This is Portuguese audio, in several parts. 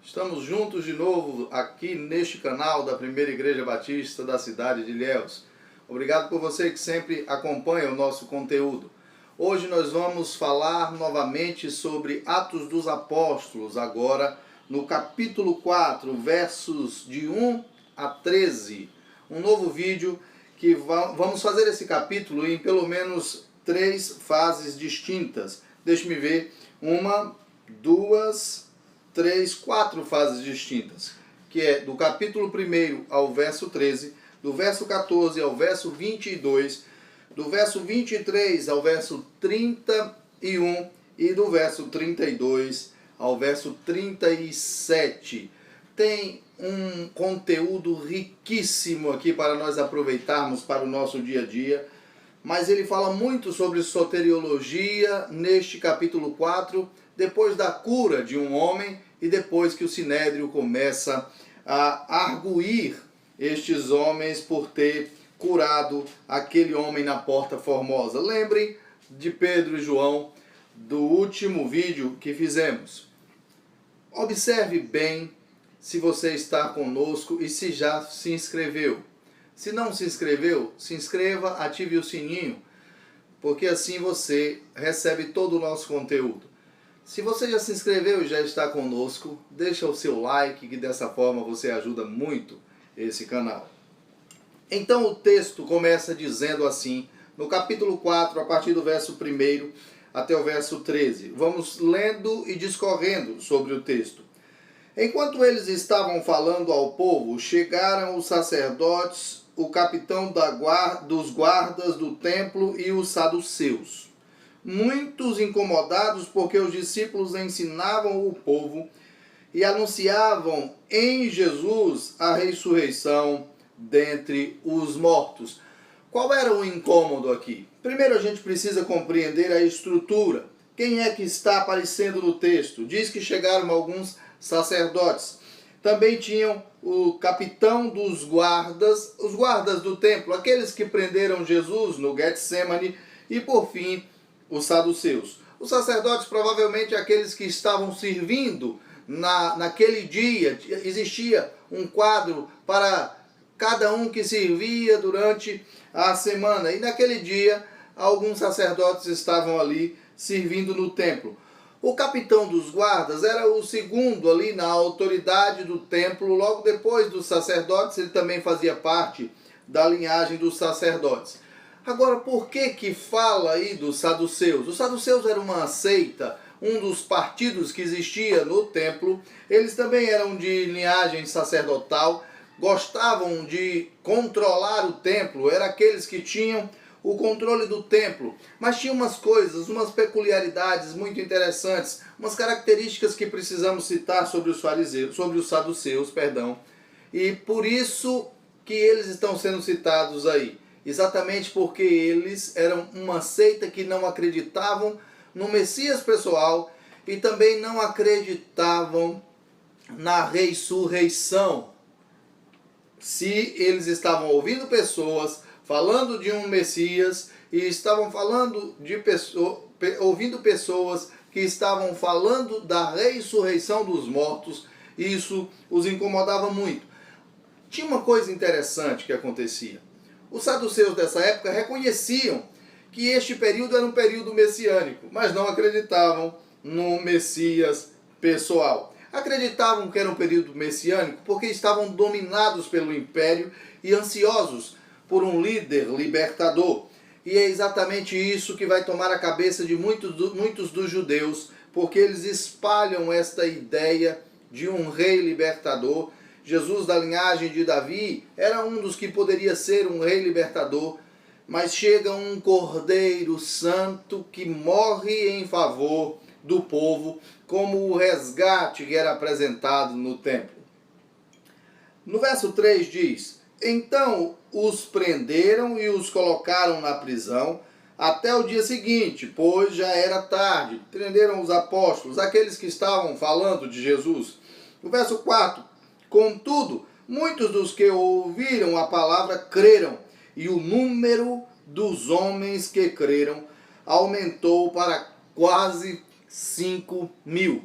Estamos juntos de novo aqui neste canal da Primeira Igreja Batista da cidade de Ilhéus. Obrigado por você que sempre acompanha o nosso conteúdo. Hoje nós vamos falar novamente sobre Atos dos Apóstolos, agora no capítulo 4, versos de 1 a 13. Um novo vídeo que vamos fazer esse capítulo em pelo menos 3 fases distintas. Deixe-me ver, 1, 2, 3, 4 fases distintas, que é do capítulo 1 ao verso 13, do verso 14 ao verso 22, do verso 23 ao verso 31 e do verso 32 ao verso 37. Tem um conteúdo riquíssimo aqui para nós aproveitarmos para o nosso dia a dia, mas ele fala muito sobre soteriologia neste capítulo 4, depois da cura de um homem e depois que o Sinédrio começa a arguir estes homens por ter curado aquele homem na Porta Formosa. Lembrem de Pedro e João do último vídeo que fizemos. Observe bem se você está conosco e se já se inscreveu. Se não se inscreveu, se inscreva, ative o sininho, porque assim você recebe todo o nosso conteúdo. Se você já se inscreveu e já está conosco, deixa o seu like, que dessa forma você ajuda muito esse canal. Então o texto começa dizendo assim, no capítulo 4, a partir do verso 1 até o verso 13. Vamos lendo e discorrendo sobre o texto. Enquanto eles estavam falando ao povo, chegaram os sacerdotes, o capitão dos guardas do templo e os saduceus. Muitos incomodados porque os discípulos ensinavam o povo e anunciavam em Jesus a ressurreição dentre os mortos. Qual era o incômodo aqui? Primeiro a gente precisa compreender a estrutura. Quem é que está aparecendo no texto? Diz que chegaram alguns sacerdotes. Também tinham o capitão dos guardas, os guardas do templo, aqueles que prenderam Jesus no Getsemane, e por fim os saduceus. Os sacerdotes provavelmente aqueles que estavam servindo naquele dia. Existia um quadro para cada um que servia durante a semana. E naquele dia alguns sacerdotes estavam ali servindo no templo. O capitão dos guardas era o segundo ali na autoridade do templo. Logo depois dos sacerdotes, ele também fazia parte da linhagem dos sacerdotes. Agora, por que fala aí dos saduceus? Os saduceus eram uma seita, um dos partidos que existia no templo. Eles também eram de linhagem sacerdotal, gostavam de controlar o templo, eram aqueles que tinham o controle do templo. Mas tinha umas coisas, umas peculiaridades muito interessantes, umas características que precisamos citar sobre os fariseus, sobre os saduceus, perdão. E por isso que eles estão sendo citados aí. Exatamente porque eles eram uma seita que não acreditavam no Messias pessoal e também não acreditavam na ressurreição. Se eles estavam ouvindo pessoas falando de um Messias e estavam falando de ouvindo pessoas que estavam falando da ressurreição dos mortos, isso os incomodava muito. Tinha uma coisa interessante que acontecia. Os saduceus dessa época reconheciam que este período era um período messiânico, mas não acreditavam no Messias pessoal. Acreditavam que era um período messiânico porque estavam dominados pelo império e ansiosos por um líder libertador. E é exatamente isso que vai tomar a cabeça de muitos dos judeus, porque eles espalham esta ideia de um rei libertador. Jesus, da linhagem de Davi, era um dos que poderia ser um rei libertador, mas chega um Cordeiro Santo que morre em favor do povo, como o resgate que era apresentado no templo. No verso 3 diz: então os prenderam e os colocaram na prisão até o dia seguinte, pois já era tarde. Prenderam os apóstolos, aqueles que estavam falando de Jesus. No verso 4, contudo, muitos dos que ouviram a palavra creram, e o número dos homens que creram aumentou para quase 5.000.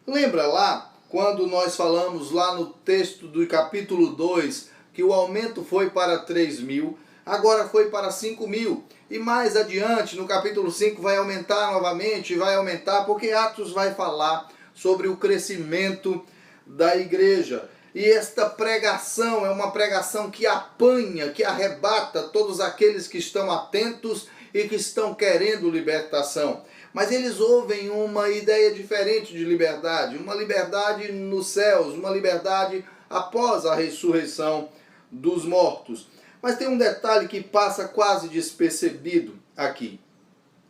Lembra lá quando nós falamos lá no texto do capítulo 2, que o aumento foi para 3.000, agora foi para 5.000. E mais adiante, no capítulo 5, vai aumentar novamente, vai aumentar, porque Atos vai falar sobre o crescimento da igreja. E esta pregação é uma pregação que apanha, que arrebata todos aqueles que estão atentos e que estão querendo libertação. Mas eles ouvem uma ideia diferente de liberdade, uma liberdade nos céus, uma liberdade após a ressurreição dos mortos. Mas tem um detalhe que passa quase despercebido aqui.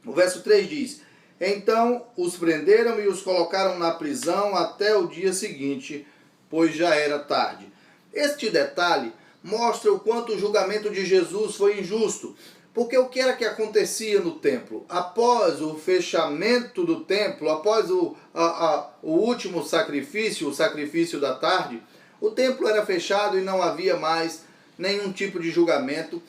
O verso 3 diz: então os prenderam e os colocaram na prisão até o dia seguinte, pois já era tarde. Este detalhe mostra o quanto o julgamento de Jesus foi injusto. Porque o que era que acontecia no templo? Após o fechamento do templo, após o último sacrifício, o sacrifício da tarde, o templo era fechado e não havia mais nenhum tipo de julgamento,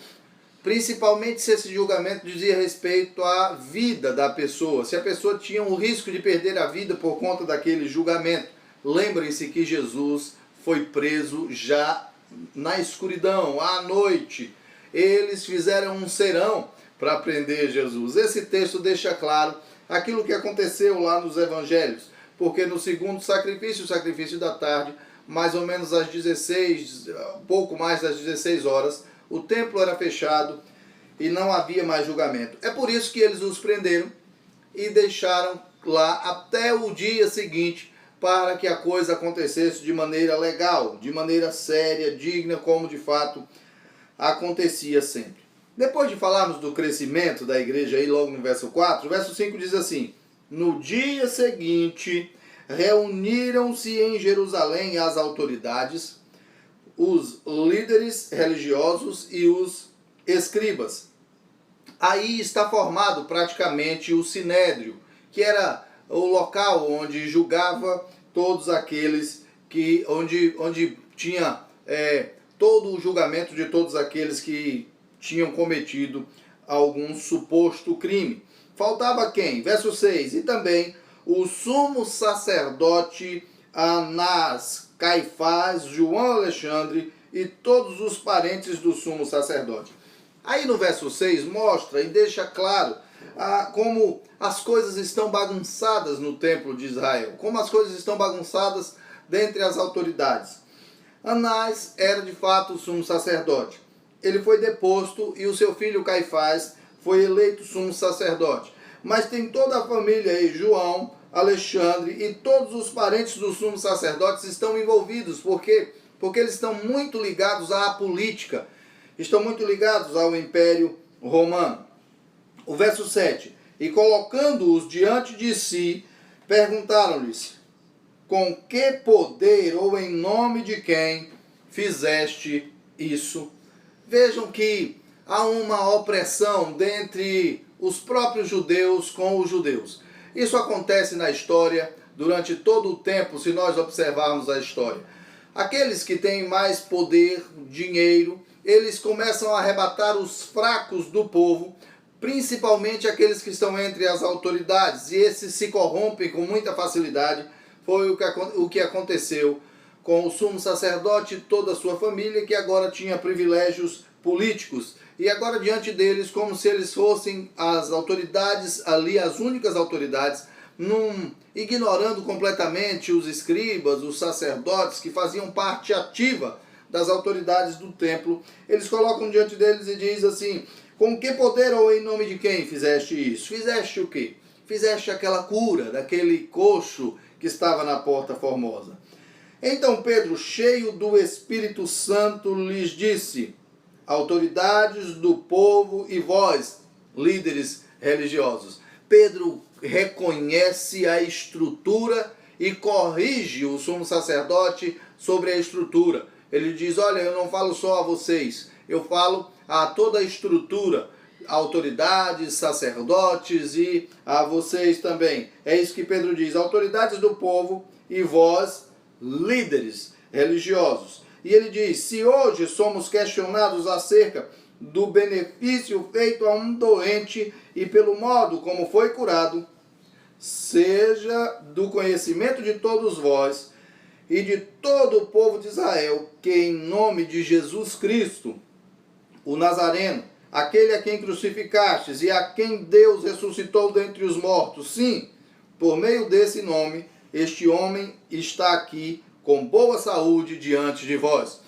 principalmente se esse julgamento dizia respeito à vida da pessoa, se a pessoa tinha o risco de perder a vida por conta daquele julgamento. Lembrem-se que Jesus foi preso já na escuridão, à noite. Eles fizeram um serão para prender Jesus. Esse texto deixa claro aquilo que aconteceu lá nos evangelhos, porque no segundo sacrifício, o sacrifício da tarde, mais ou menos às 16, pouco mais das 16 horas, o templo era fechado e não havia mais julgamento. É por isso que eles os prenderam e deixaram lá até o dia seguinte, para que a coisa acontecesse de maneira legal, de maneira séria, digna, como de fato acontecia sempre. Depois de falarmos do crescimento da igreja aí logo no verso 4, o verso 5 diz assim: no dia seguinte reuniram-se em Jerusalém as autoridades, os líderes religiosos e os escribas. Aí está formado praticamente o sinédrio, que era o local onde julgava todos aqueles que, onde tinha todo o julgamento de todos aqueles que tinham cometido algum suposto crime. Faltava quem? Verso 6, e também o sumo sacerdote Anás, Caifás, João Alexandre e todos os parentes do sumo sacerdote. Aí no verso 6 mostra e deixa claro como as coisas estão bagunçadas no templo de Israel, como as coisas estão bagunçadas dentre as autoridades. Anás era de fato o sumo sacerdote. Ele foi deposto e o seu filho Caifás foi eleito sumo sacerdote. Mas tem toda a família aí, João, Alexandre e todos os parentes dos sumos sacerdotes estão envolvidos. Por quê? Porque eles estão muito ligados à política, estão muito ligados ao Império Romano. O verso 7, e colocando-os diante de si, perguntaram-lhes: com que poder ou em nome de quem fizeste isso? Vejam que há uma opressão dentre os próprios judeus com os judeus. Isso acontece na história durante todo o tempo, se nós observarmos a história. Aqueles que têm mais poder, dinheiro, eles começam a arrebatar os fracos do povo, principalmente aqueles que estão entre as autoridades, e esses se corrompem com muita facilidade. Foi o que aconteceu com o sumo sacerdote e toda a sua família, que agora tinha privilégios políticos. E agora diante deles, como se eles fossem as autoridades ali, as únicas autoridades, ignorando completamente os escribas, os sacerdotes, que faziam parte ativa das autoridades do templo. Eles colocam diante deles e diz assim: com que poder ou em nome de quem fizeste isso? Fizeste o quê? Fizeste aquela cura daquele coxo que estava na porta formosa. Então Pedro, cheio do Espírito Santo, lhes disse: autoridades do povo e vós, líderes religiosos. Pedro reconhece a estrutura e corrige o sumo sacerdote sobre a estrutura. Ele diz: olha, eu não falo só a vocês, eu falo a toda a estrutura, autoridades, sacerdotes e a vocês também. É isso que Pedro diz: autoridades do povo e vós, líderes religiosos. E ele diz: se hoje somos questionados acerca do benefício feito a um doente e pelo modo como foi curado, seja do conhecimento de todos vós e de todo o povo de Israel, que em nome de Jesus Cristo, o Nazareno, aquele a quem crucificastes e a quem Deus ressuscitou dentre os mortos, sim, por meio desse nome, este homem está aqui com boa saúde diante de vós.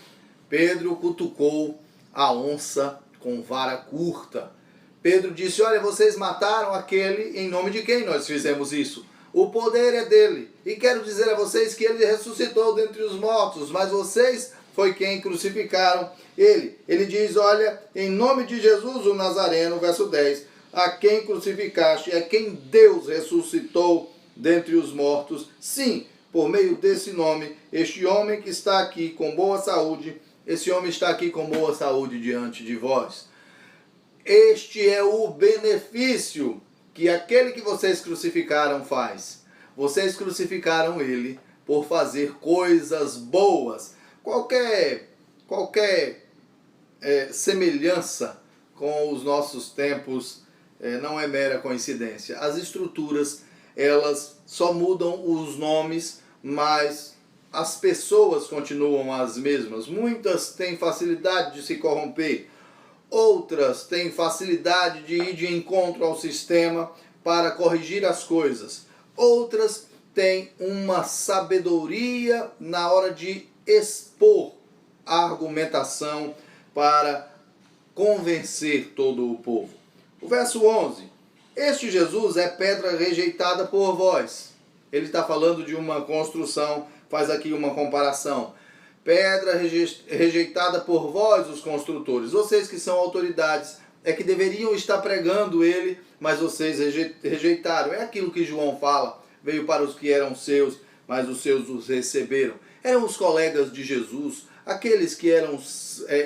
Pedro cutucou a onça com vara curta. Pedro disse: olha, vocês mataram aquele em nome de quem nós fizemos isso? O poder é dele. E quero dizer a vocês que ele ressuscitou dentre os mortos, mas vocês foi quem crucificaram ele. Ele diz: olha, em nome de Jesus o Nazareno, verso 10, a quem crucificaste, é quem Deus ressuscitou dentre os mortos. Sim, por meio desse nome, este homem que está aqui com boa saúde, esse homem está aqui com boa saúde diante de vós. Este é o benefício que aquele que vocês crucificaram faz. Vocês crucificaram ele por fazer coisas boas. Qualquer semelhança com os nossos tempos não é mera coincidência. As estruturas, elas só mudam os nomes, mas as pessoas continuam as mesmas. Muitas têm facilidade de se corromper, outras têm facilidade de ir de encontro ao sistema para corrigir as coisas. Outras têm uma sabedoria na hora de expor a argumentação para convencer todo o povo. O verso 11. Este Jesus é pedra rejeitada por vós. Ele está falando de uma construção, faz aqui uma comparação. Pedra rejeitada por vós, os construtores. Vocês que são autoridades, é que deveriam estar pregando ele, mas vocês rejeitaram. É aquilo que João fala. Veio para os que eram seus, mas os seus os receberam. Eram os colegas de Jesus, aqueles que eram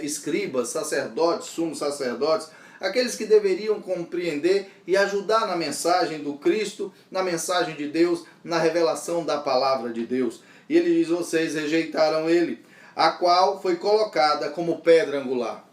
escribas, sacerdotes, sumos sacerdotes, aqueles que deveriam compreender e ajudar na mensagem do Cristo, na mensagem de Deus, na revelação da palavra de Deus. E ele diz: vocês rejeitaram ele, a qual foi colocada como pedra angular.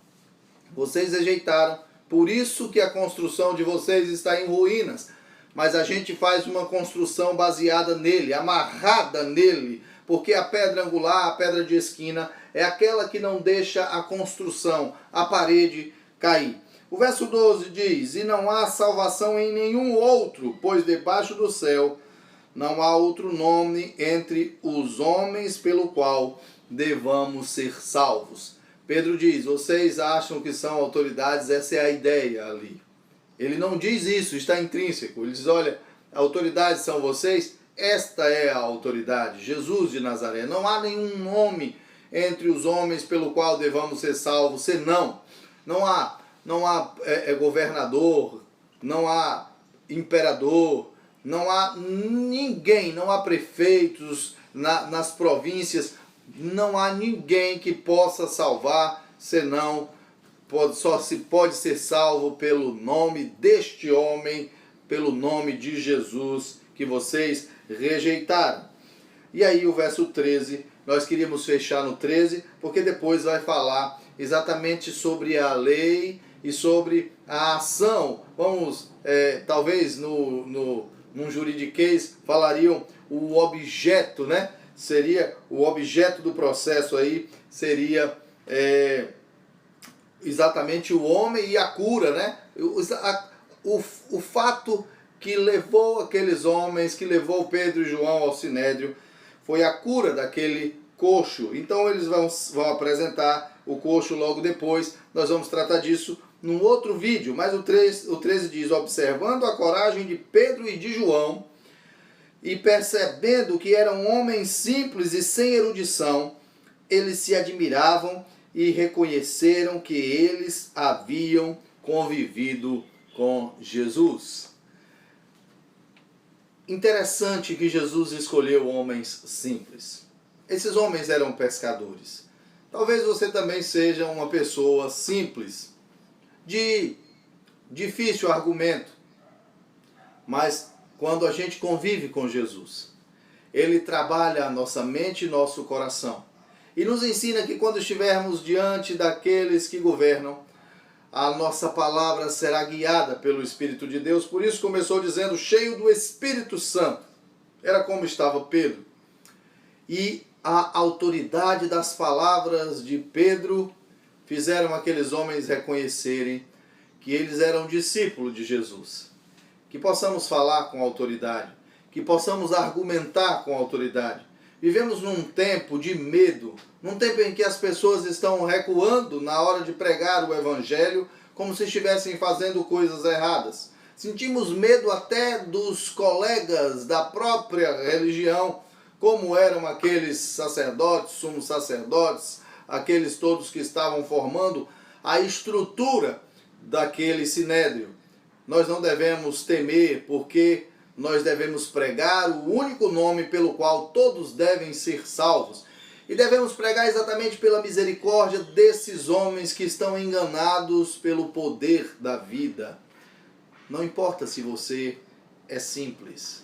Vocês rejeitaram, por isso que a construção de vocês está em ruínas. Mas a gente faz uma construção baseada nele, amarrada nele, porque a pedra angular, a pedra de esquina, é aquela que não deixa a construção, a parede, cair. O verso 12 diz: e não há salvação em nenhum outro, pois debaixo do céu não há outro nome entre os homens pelo qual devamos ser salvos. Pedro diz: vocês acham que são autoridades, essa é a ideia ali. Ele não diz isso, está intrínseco. Ele diz: olha, autoridades são vocês, esta é a autoridade, Jesus de Nazaré. Não há nenhum nome entre os homens pelo qual devamos ser salvos, senão. Não há governador, não há imperador, não há ninguém, não há prefeitos nas províncias, não há ninguém que possa salvar, senão só se pode ser salvo pelo nome deste homem, pelo nome de Jesus, que vocês rejeitaram. E aí o verso 13, nós queríamos fechar no 13, porque depois vai falar exatamente sobre a lei e sobre a ação. Vamos, talvez num juridiquês falariam o objeto, né? Seria o objeto do processo aí, seria exatamente o homem e a cura, né? O fato que levou aqueles homens, que levou Pedro e João ao Sinédrio, foi a cura daquele coxo. Então eles vão apresentar o coxo logo depois. Nós vamos tratar disso num outro vídeo. Mas o 13 diz: observando a coragem de Pedro e de João, e percebendo que eram homens simples e sem erudição, eles se admiravam e reconheceram que eles haviam convivido com Jesus. Interessante que Jesus escolheu homens simples. Esses homens eram pescadores. Talvez você também seja uma pessoa simples, de difícil argumento, mas quando a gente convive com Jesus, Ele trabalha a nossa mente e nosso coração. E nos ensina que quando estivermos diante daqueles que governam, a nossa palavra será guiada pelo Espírito de Deus. Por isso começou dizendo: cheio do Espírito Santo. Era como estava Pedro. E a autoridade das palavras de Pedro fizeram aqueles homens reconhecerem que eles eram discípulos de Jesus. Que possamos falar com autoridade, que possamos argumentar com autoridade. Vivemos num tempo de medo, num tempo em que as pessoas estão recuando na hora de pregar o Evangelho, como se estivessem fazendo coisas erradas. Sentimos medo até dos colegas da própria religião, como eram aqueles sacerdotes, sumos sacerdotes, aqueles todos que estavam formando a estrutura daquele sinédrio. Nós não devemos temer, porque nós devemos pregar o único nome pelo qual todos devem ser salvos. E devemos pregar exatamente pela misericórdia desses homens que estão enganados pelo poder da vida. Não importa se você é simples.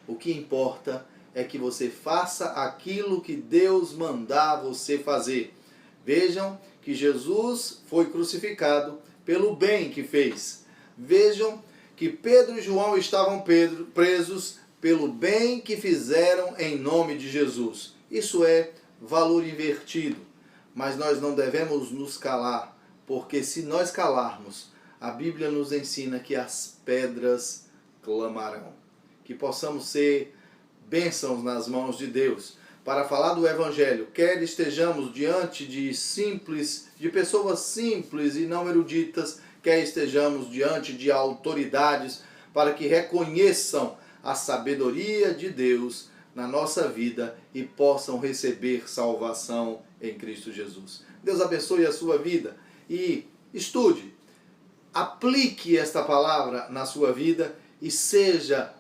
O que importa é que você faça aquilo que Deus mandar você fazer. Vejam que Jesus foi crucificado pelo bem que fez. Vejam que Pedro e João estavam presos pelo bem que fizeram em nome de Jesus. Isso é valor invertido. Mas nós não devemos nos calar, porque se nós calarmos, a Bíblia nos ensina que as pedras clamarão. Que possamos ser bênçãos nas mãos de Deus para falar do Evangelho, quer estejamos diante de pessoas simples e não eruditas, quer estejamos diante de autoridades, para que reconheçam a sabedoria de Deus na nossa vida e possam receber salvação em Cristo Jesus. Deus abençoe a sua vida e estude, aplique esta palavra na sua vida e seja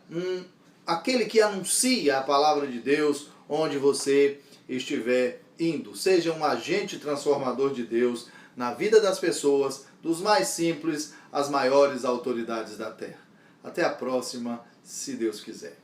aquele que anuncia a palavra de Deus onde você estiver indo. Seja um agente transformador de Deus na vida das pessoas, dos mais simples às maiores autoridades da terra. Até a próxima, se Deus quiser.